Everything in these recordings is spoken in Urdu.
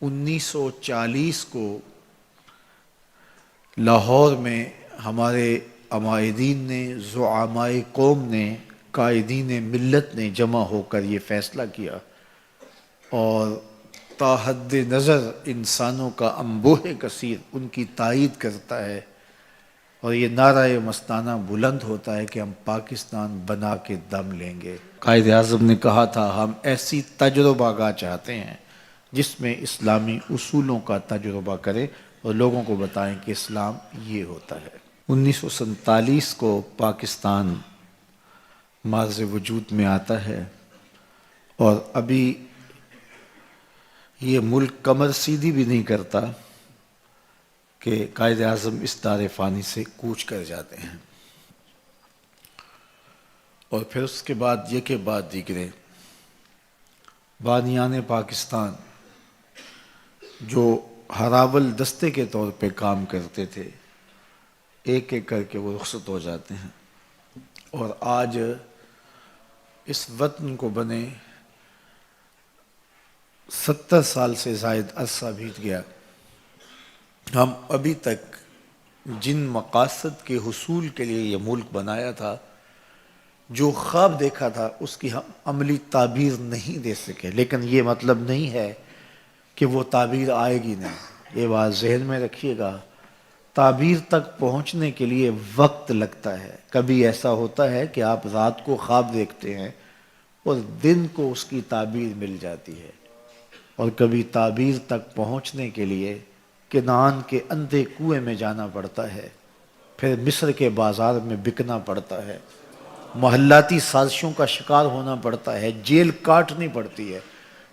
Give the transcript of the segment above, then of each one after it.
1940 کو لاہور میں ہمارے عمائدین نے، زعمائے قوم نے، قائدین ملت نے جمع ہو کر یہ فیصلہ کیا اور تا حد نظر انسانوں کا انبوہ کثیر ان کی تائید کرتا ہے، اور یہ نعرہ مستانہ بلند ہوتا ہے کہ ہم پاکستان بنا کے دم لیں گے۔ قائد اعظم نے کہا تھا ہم ایسی تجربہ گاہ چاہتے ہیں جس میں اسلامی اصولوں کا تجربہ کرے اور لوگوں کو بتائیں کہ اسلام یہ ہوتا ہے۔ 1947 کو پاکستان معرض وجود میں آتا ہے اور ابھی یہ ملک کمر سیدھی بھی نہیں کرتا کہ قائد اعظم اس دار فانی سے کوچ کر جاتے ہیں، اور پھر اس کے بعد یہ کے بعد دیگرے بانیان پاکستان جو ہراول دستے کے طور پہ کام کرتے تھے، ایک ایک کر کے وہ رخصت ہو جاتے ہیں، اور آج اس وطن کو بنے 70 سال سے زائد عرصہ بیت گیا، ہم ابھی تک جن مقاصد کے حصول کے لیے یہ ملک بنایا تھا، جو خواب دیکھا تھا، اس کی ہم عملی تعبیر نہیں دے سکے۔ لیکن یہ مطلب نہیں ہے کہ وہ تعبیر آئے گی نہیں، یہ بات ذہن میں رکھیے گا۔ تعبیر تک پہنچنے کے لیے وقت لگتا ہے۔ کبھی ایسا ہوتا ہے کہ آپ رات کو خواب دیکھتے ہیں اور دن کو اس کی تعبیر مل جاتی ہے، اور کبھی تعبیر تک پہنچنے کے لیے کنعان کے اندھے کنویں میں جانا پڑتا ہے، پھر مصر کے بازار میں بکنا پڑتا ہے، محلاتی سازشوں کا شکار ہونا پڑتا ہے، جیل کاٹنی پڑتی ہے۔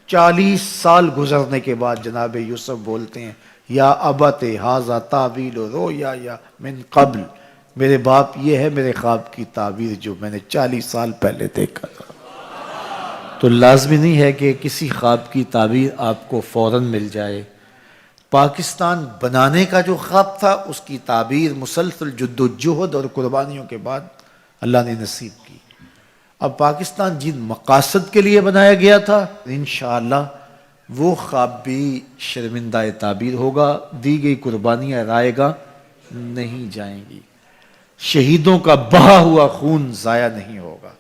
40 سال گزرنے کے بعد جناب یوسف بولتے ہیں یا ابت ھذا تعویل رؤیا من قبل، میرے باپ یہ ہے میرے خواب کی تعبیر جو میں نے 40 سال پہلے دیکھا تھا۔ تو لازمی نہیں ہے کہ کسی خواب کی تعبیر آپ کو فوراً مل جائے۔ پاکستان بنانے کا جو خواب تھا اس کی تعبیر مسلسل جد و جہد اور قربانیوں کے بعد اللہ نے نصیب کی۔ اب پاکستان جن مقاصد کے لیے بنایا گیا تھا، انشاءاللہ وہ خواب بھی شرمندہ تعبیر ہوگا، دی گئی قربانیاں رائے گاں نہیں جائیں گی، شہیدوں کا بہا ہوا خون ضائع نہیں ہوگا۔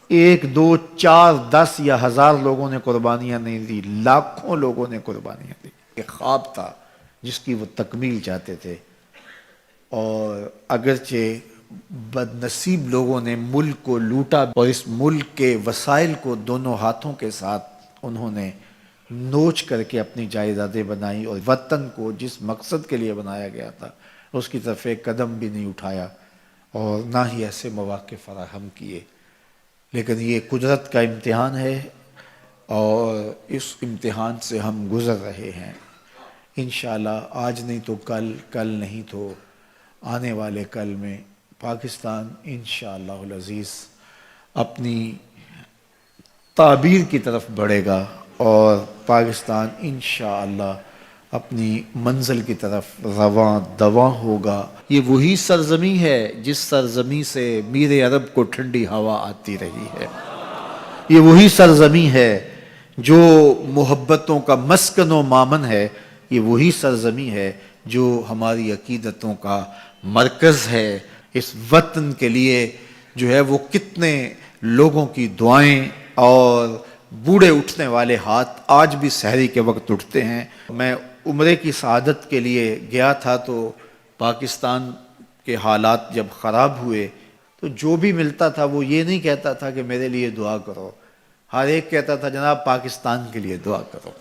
1 2 4 10 یا 1000 لوگوں نے قربانیاں نہیں دی، لاکھوں لوگوں نے قربانیاں دی۔ ایک خواب تھا جس کی وہ تکمیل چاہتے تھے، اور اگرچہ بد نصیب لوگوں نے ملک کو لوٹا اور اس ملک کے وسائل کو دونوں ہاتھوں کے ساتھ انہوں نے نوچ کر کے اپنی جائیدادیں بنائی، اور وطن کو جس مقصد کے لیے بنایا گیا تھا اس کی طرف ایک قدم بھی نہیں اٹھایا اور نہ ہی ایسے مواقع فراہم کیے۔ لیکن یہ قدرت کا امتحان ہے اور اس امتحان سے ہم گزر رہے ہیں۔ انشاءاللہ آج نہیں تو کل، کل نہیں تو آنے والے کل میں پاکستان انشاءاللہ العزیز اپنی تعبیر کی طرف بڑھے گا، اور پاکستان انشاءاللہ اپنی منزل کی طرف رواں دواں ہوگا۔ یہ وہی سرزمین ہے جس سرزمین سے میر عرب کو ٹھنڈی ہوا آتی رہی ہے، یہ وہی سرزمین ہے جو محبتوں کا مسکن و مامن ہے، یہ وہی سرزمین ہے جو ہماری عقیدتوں کا مرکز ہے۔ اس وطن کے لیے جو ہے وہ کتنے لوگوں کی دعائیں اور بوڑھے اٹھنے والے ہاتھ آج بھی سحری کے وقت اٹھتے ہیں۔ میں عمرے کی سعادت کے لیے گیا تھا تو پاکستان کے حالات جب خراب ہوئے تو جو بھی ملتا تھا وہ یہ نہیں کہتا تھا کہ میرے لیے دعا کرو، ہر ایک کہتا تھا جناب پاکستان کے لیے دعا کرو۔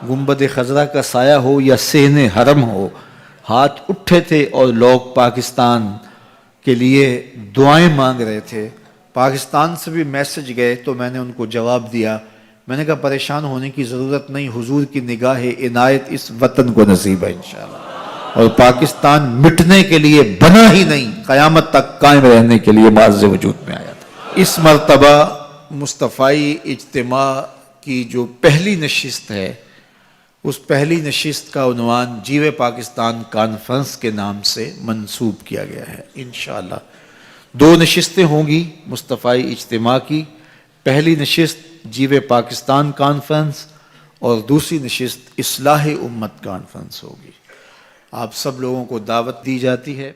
گنبد خضرا کا سایہ ہو یا صحن حرم ہو، ہاتھ اٹھے تھے اور لوگ پاکستان کے لیے دعائیں مانگ رہے تھے۔ پاکستان سے بھی میسج گئے تو میں نے ان کو جواب دیا، میں نے کہا پریشان ہونے کی ضرورت نہیں، حضور کی نگاہ عنایت اس وطن کو نصیب ہے انشاءاللہ، اور پاکستان مٹنے کے لیے بنا ہی نہیں، قیامت تک قائم رہنے کے لیے معرض وجود میں آیا تھا۔ اس مرتبہ مصطفی اجتماع کی جو پہلی نشست ہے، اس پہلی نشست کا عنوان جیوے پاکستان کانفرنس کے نام سے منسوب کیا گیا ہے۔ انشاءاللہ 2 نشستیں ہوں گی مصطفی اجتماع کی، پہلی نشست جیوے پاکستان کانفرنس اور دوسری نشست اصلاح امت کانفرنس ہوگی۔ آپ سب لوگوں کو دعوت دی جاتی ہے۔